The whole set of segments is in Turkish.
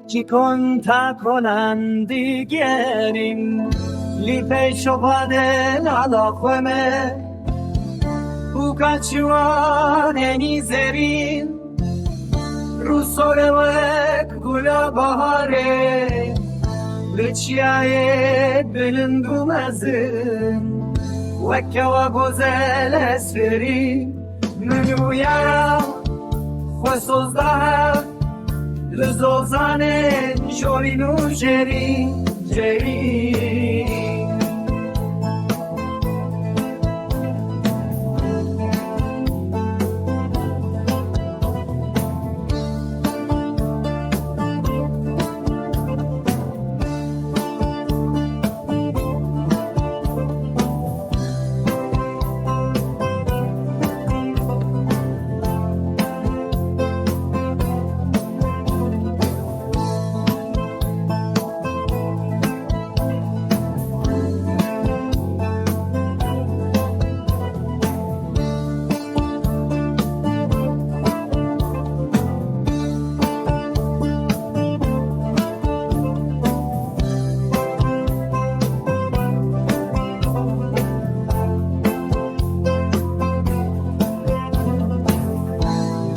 چی کن تا کنن دیگرین لی پیشو بدن علاقمه او کچوانه زرین رو سوره وک گلا بهاره لچیای بلندو مزن وکه و گزل اسفری منو یارم خسوزده لزوزانه جورینو جری جری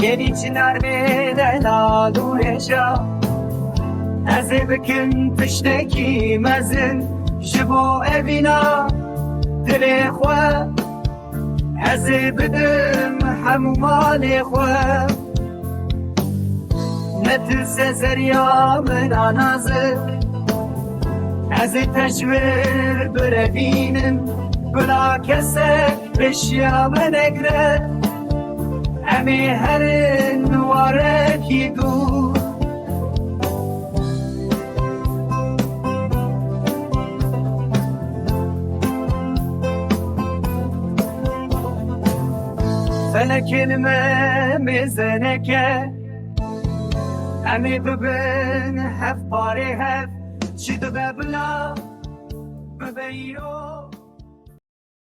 Geri çınar beden alurca Ez bikin pişteki mezin Jibo evina dili xwe Ez bidim hemû malê xwe Netirse zeriya min anazik Ez teşvir birevînim Bila kesek peşya min egre Emi herin wareki du Felekin me mizeneke Emi bibin hef pare hef Çi dibe bila Bibeyro